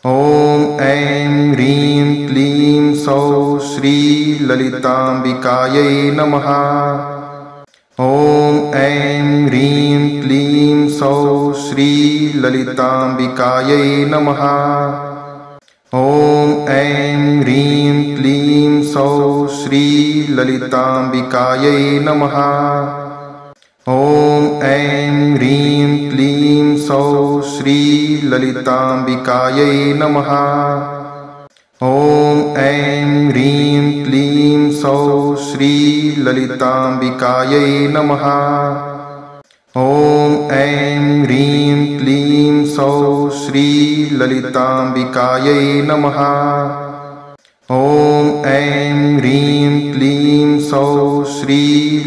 ॐ ऐं ह्रीं क्लीं सौः श्री ललिताम्बिकायै नमः। ॐ ऐं ह्रीं क्लीं सौः श्री ललिताम्बिकायै नमः। ॐ ऐं ह्रीं क्लीं सौः श्री ललिताम्बिकायै नमः। ॐ ऐं ह्रीं क्लीं सौः श्री ललिताम्बिकायै नमः। ॐ ऐं ह्रीं क्लीं सौः श्री ललिताम्बिकायै नमः। ॐ ऐं ह्रीं क्लीं सौः श्री ललिताम्बिकायै नमः। ॐ ऐं ह्रीं क्लीं सौः श्री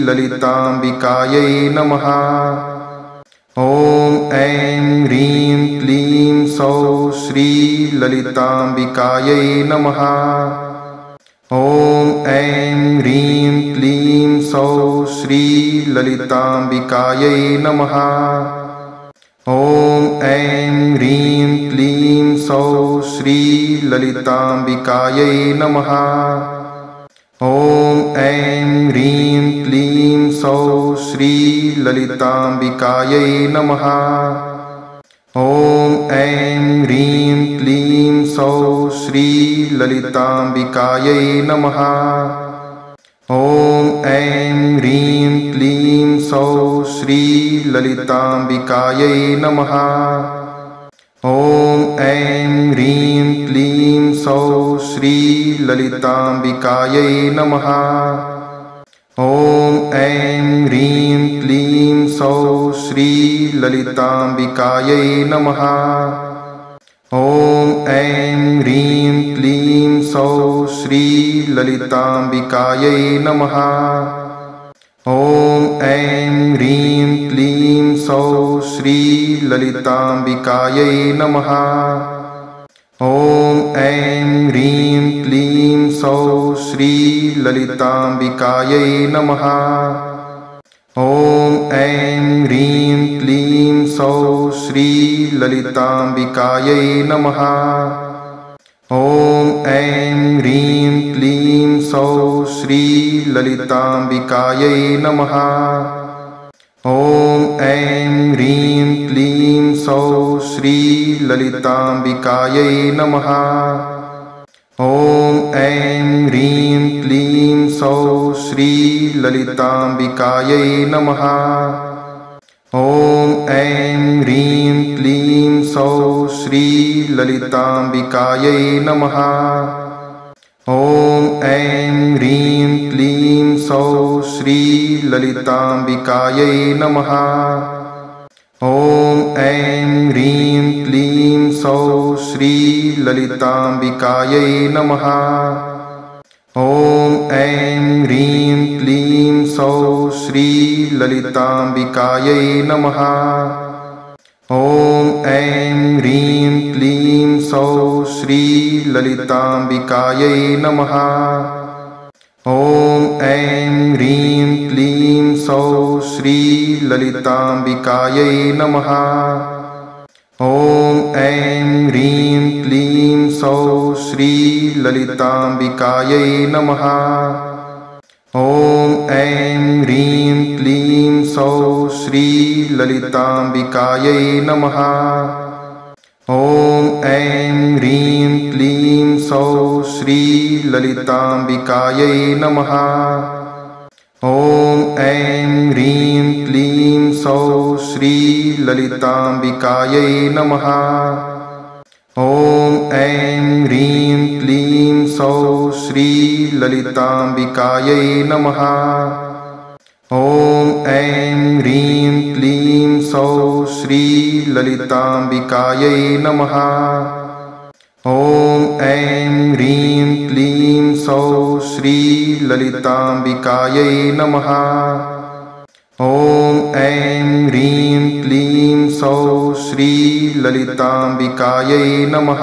ललिताम्बिकायै नमः। ॐ ऐं ह्रीं क्लीं सौः श्री ललिताम्बिकायै नमः। ॐ ऐं ह्रीं क्लीं सौः श्री ललिताम्बिकायै नमः। ॐ ऐं ह्रीं क्लीं सौः श्री ललिताम्बिकायै नमः। ॐ ऐं ह्रीं क्लीं सौः श्री ललिताम्बिकायै नमः। ॐ ऐं ह्रीं क्लीं सौः श्री ललिताम्बिकायै नमः। ॐ ऐं ह्रीं क्लीं सौः श्री ललिताम्बिकायै नमः। ॐ ऐं ह्रीं क्लीं सौः श्री ललिताम्बिकायै नमः। ॐ ऐं ह्रीं क्लीं सौः श्री ललिताम्बिकायै नमः। ॐ ऐं ह्रीं क्लीं सौः श्री ललिताम्बिकायै नमः। ॐ ऐं ह्रीं क्लीं सौः श्री ललिताम्बिकायै नमः। ॐ ऐं ह्रीं क्लीं सौः श्री ललिताम्बिकायै नमः। ॐ ऐं ह्रीं क्लीं सौः श्री ललिताम्बिकायै नमः। ॐ ऐं ह्रीं क्लीं सौः श्री ललिताम्बिकायै नमः। ॐ ऐं ह्रीं क्लीं सौः श्री ललिताम्बिकायै नमः। ॐ ऐं ह्रीं क्लीं सौः श्री ललिताम्बिकायै नमः। ॐ ऐं ह्रीं क्लीं सौः श्री ललिताम्बिकायै नमः। ॐ ऐं ह्रीं क्लीं सौः श्री ललिताम्बिकायै नमः। ॐ ऐं ह्रीं क्लीं सौः श्री ललिताम्बिकायै नमः। ॐ ऐं ह्रीं क्लीं सौः श्री ललिताम्बिकायै नमः। ॐ ऐं ह्रीं क्लीं सौः श्री ललिताम्बिकायै नमः। ॐ ऐं ह्रीं क्लीं सौः श्री ललिताम्बिकायै नमः। ॐ ऐं ह्रीं क्लीं सौः श्री ललिताम्बिकायै नमः। ॐ ऐं ह्रीं क्लीं सौः श्री ललिताम्बिकायै नमः। ॐ ऐं ह्रीं क्लीं सौः श्री ललिताम्बिकायै नमः। ॐ ऐं ह्रीं क्लीं सौः श्री ललिताम्बिकायै नमः। ॐ ऐं ह्रीं क्लीं सौः श्री ललिताम्बिकायै नमः। ॐ ऐं ह्रीं क्लीं सौः श्री ललिताम्बिकायै नमः। ॐ ऐं ह्रीं क्लीं सौः श्री ललिताम्बिकायै नमः। ॐ ऐं ह्रीं क्लीं सौः श्री ललिताम्बिकायै नमः।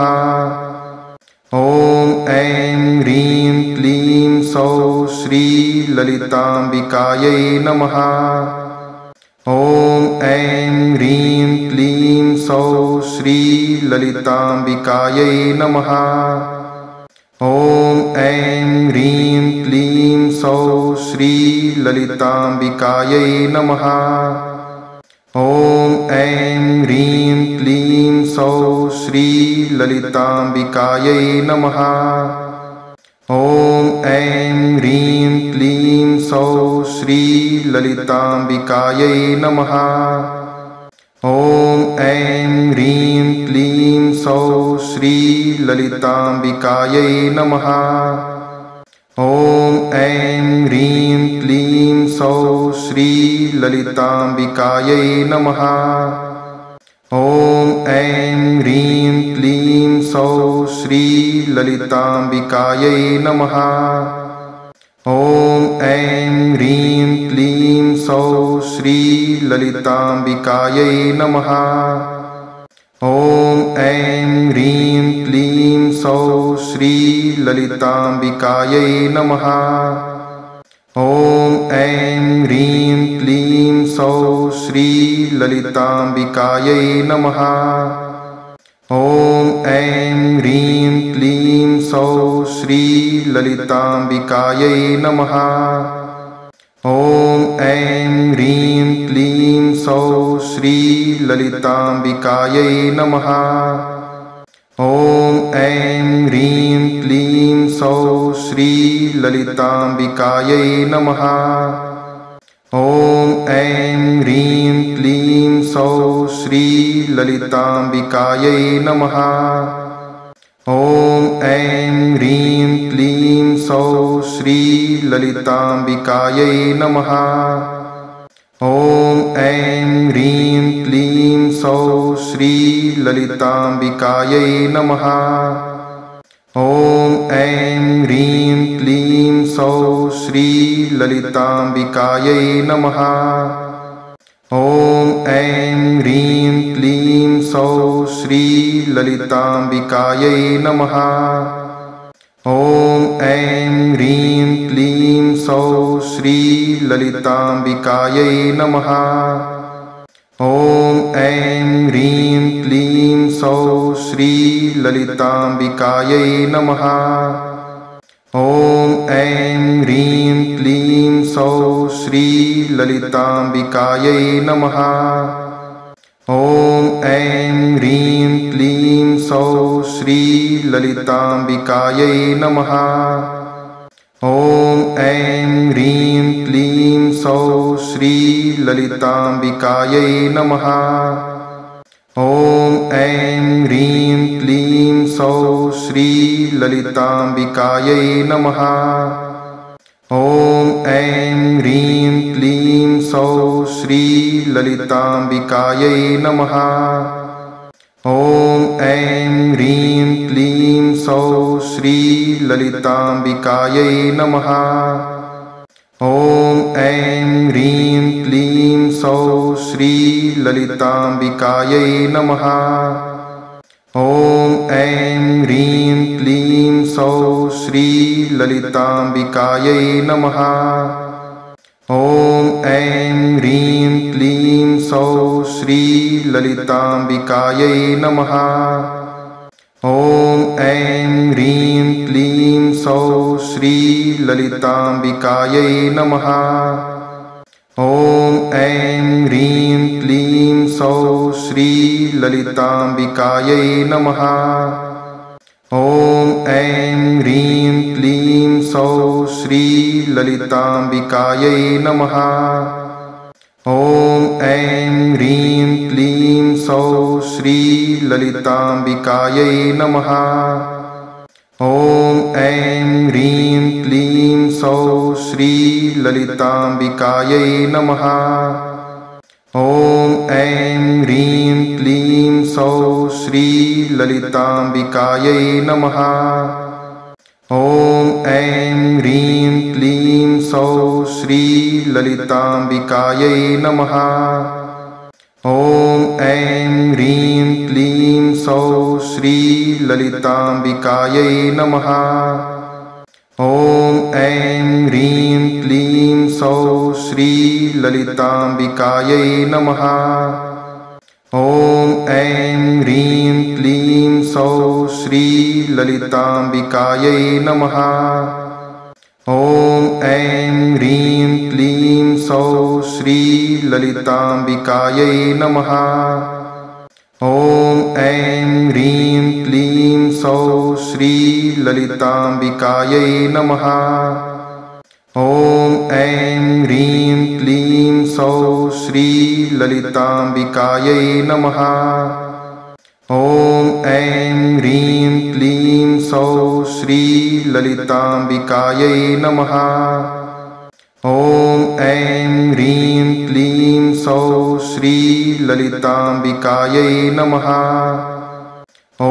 ॐ ऐं ह्रीं क्लीं सौः श्री ललिताम्बिकायै नमः। ॐ ऐं ह्रीं क्लीं सौः श्रीललिताम्बिकायै नमः। ॐ ऐं ह्रीं क्लीं सौः श्रीललिताम्बिकायै नमः। ॐ ऐं ह्रीं क्लीं सौः श्रीललिताम्बिकायै नमः। ॐ ऐं ह्रीं क्लीं सौः श्रीललिताम्बिकायै नमः। ॐ ऐं ह्रीं क्लीं सौः श्रीललिताम्बिकायै नमः। ॐ ऐं ह्रीं क्लीं सौः श्रीललिताम्बिकायै नमः। ॐ ऐं ह्रीं क्लीं सौः श्रीललिताम्बिकायै नमः। ॐ ऐं ह्रीं क्लीं सौः श्रीललिताम्बिकायै नमः। ॐ ऐं ह्रीं क्लीं सौः श्रीललिताम्बिकायै नमः। ॐ ऐं ह्रीं क्लीं सौः श्रीललिताम्बिकायै नमः। ॐ ऐं ह्रीं क्लीं सौः श्रीललिताम्बिकायै नमः। ॐ ऐं ह्रीं क्लीं सौः श्रीललिताम्बिकायै नमः। ॐ ऐं ह्रीं क्लीं सौः श्रीललिताम्बिकायै नमः। ॐ ऐं ह्रीं क्लीं सौः श्रीललिताम्बिकायै नमः। ॐ ऐं ह्रीं क्लीं सौः श्रीललिताम्बिकायै नमः। ॐ ऐं ह्रीं क्लीं सौः श्रीललिताम्बिकायै नमः। ॐ ऐं ह्रीं क्लीं सौः श्रीललिताम्बिकायै नमः। ॐ ऐं ह्रीं क्लीं सौः श्रीललिताम्बिकायै नमः। ॐ ऐं ह्रीं क्लीं सौः श्रीललिताम्बिकायै नमः। ॐ ऐं ह्रीं क्लीं सौः श्रीललिताम्बिकायै नमः। ॐ ऐं ह्रीं क्लीं सौः श्रीललिताम्बिकायै नमः। ॐ ऐं ह्रीं क्लीं सौः श्रीललिताम्बिकायै नमः। ॐ ऐं ह्रीं क्लीं सौः श्रीललिताम्बिकायै नमः। ॐ ऐं ह्रीं क्लीं सौः श्रीललिताम्बिकायै नमः। ॐ ऐं ह्रीं क्लीं सौः श्रीललिताम्बिकायै नमः। ॐ ऐं ह्रीं क्लीं सौः श्रीललिताम्बिकायै नमः। ॐ ऐं ह्रीं क्लीं सौः श्रीललिताम्बिकायै नमः। ॐ ऐं ह्रीं क्लीं सौः श्रीललिताम्बिकायै नमः। ॐ ऐं ह्रीं क्लीं सौः श्रीललिताम्बिकायै नमः। ॐ ऐं ह्रीं क्लीं सौः श्रीललिताम्बिकायै नमः। ॐ ऐं ह्रीं क्लीं सौः श्रीललिताम्बिकायै नमः। ॐ ऐं ह्रीं क्लीं सौः श्रीललिताम्बिकायै नमः। ॐ ऐं ह्रीं क्लीं सौः श्रीललिताम्बिकायै नमः। ॐ ऐं ह्रीं क्लीं सौः श्रीललिताम्बिकायै नमः। ॐ ऐं ह्रीं क्लीं सौः श्रीललिताम्बिकायै नमः। ॐ ऐं ह्रीं क्लीं सौः श्रीललिताम्बिकायै नमः। ॐ ऐं ह्रीं क्लीं सौः श्रीललिताम्बिकायै नमः। ॐ ऐं ह्रीं क्लीं सौः श्रीललिताम्बिकायै नमः। ॐ ऐं ह्रीं क्लीं सौः श्रीललिताम्बिकायै नमः। ॐ ऐं ह्रीं क्लीं सौः श्रीललिताम्बिकायै नमः। ॐ ऐं ह्रीं क्लीं सौः श्रीललिताम्बिकायै नमः। ॐ ऐं ह्रीं क्लीं सौः श्रीललिताम्बिकायै नमः। ॐ ऐं ह्रीं क्लीं सौः श्रीललिताम्बिकायै नमः। ॐ ऐं ह्रीं क्लीं सौः श्रीललिताम्बिकायै नमः। ॐ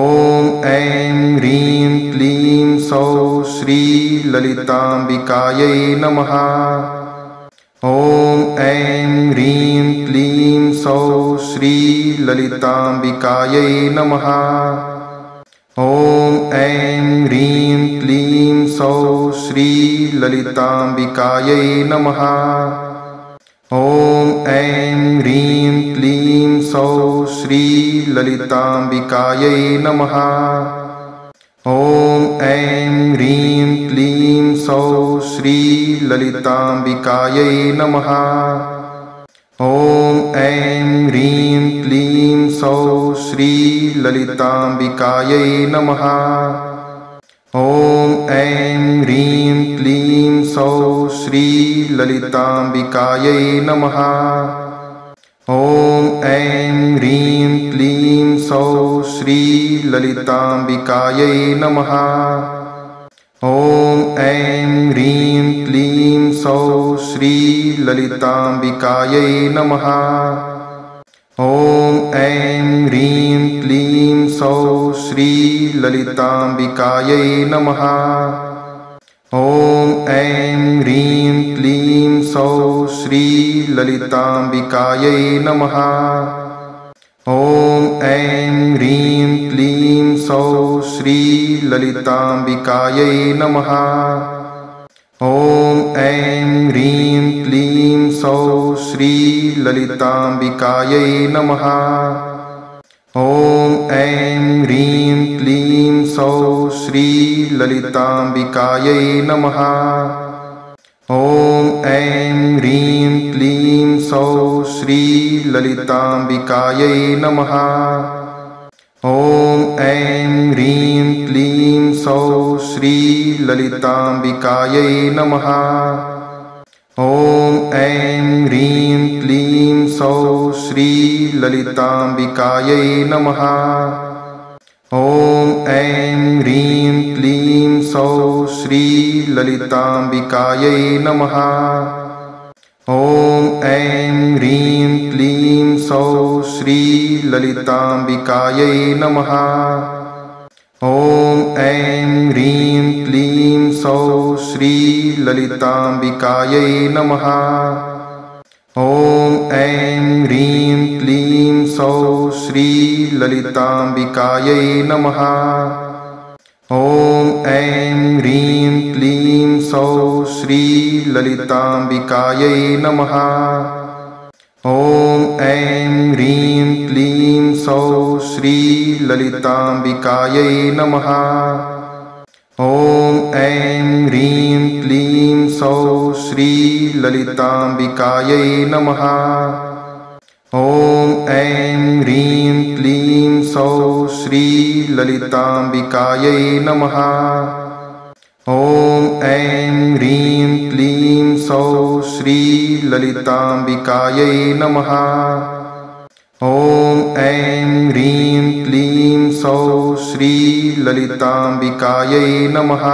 ऐं ह्रीं क्लीं सौः श्रीललिताम्बिकायै नमः। ॐ ऐं ह्रीं क्लीं सौः श्रीललिताम्बिकायै नमः। ॐ ऐं ह्रीं क्लीं सौः श्रीललिताम्बिकायै नमः। ॐ ऐं ह्रीं क्लीं सौः श्रीललिताम्बिकायै नमः। ॐ ऐं ह्रीं क्लीं सौः श्रीललिताम्बिकायै नमः। ॐ ऐं ह्रीं क्लीं सौः श्रीललिताम्बिकायै नमः। ॐ ऐं ह्रीं क्लीं सौः श्रीललिताम्बिकायै नमः। ॐ ऐं ह्रीं क्लीं सौः श्रीललिताम्बिकायै नमः। ॐ ऐं ह्रीं क्लीं सौः श्रीललिताम्बिकायै नमः। ॐ ऐं ह्रीं क्लीं सौः श्रीललिताम्बिकायै नमः। ॐ ऐं ह्रीं क्लीं सौः श्रीललिताम्बिकायै नमः। ॐ ऐं ह्रीं क्लीं सौः श्रीललिताम्बिकायै नमः। ॐ ऐं ह्रीं क्लीं सौः श्रीललिताम्बिकायै नमः। ॐ ऐं ह्रीं क्लीं सौः श्रीललिताम्बिकायै नमः। ॐ ऐं ह्रीं क्लीं सौः श्रीललिताम्बिकायै नमः। ॐ ऐं ह्रीं क्लीं सौः श्रीललिताम्बिकायै नमः। ॐ ऐं ह्रीं क्लीं सौः श्रीललिताम्बिकायै नमः। ॐ ऐं ह्रीं क्लीं सौः श्रीललिताम्बिकायै नमः। ॐ ऐं ह्रीं क्लीं सौः श्रीललिताम्बिकायै नमः। ॐ ऐं ह्रीं क्लीं सौः श्रीललिताम्बिकायै नमः। ॐ ऐं ह्रीं क्लीं सौः श्रीललिताम्बिकायै नमः। ॐ ऐं ह्रीं क्लीं सौः श्रीललिताम्बिकायै नमः। ॐ ऐं ह्रीं क्लीं सौः श्रीललिताम्बिकायै नमः। ॐ ऐं ह्रीं क्लीं सौः श्रीललिताम्बिकायै नमः। ॐ ऐं ह्रीं क्लीं सौः श्रीललिताम्बिकायै नमः। ॐ ऐं ह्रीं क्लीं सौः श्रीललिताम्बिकायै नमः। ॐ ऐं ह्रीं क्लीं सौः श्रीललिताम्बिकायै नमः।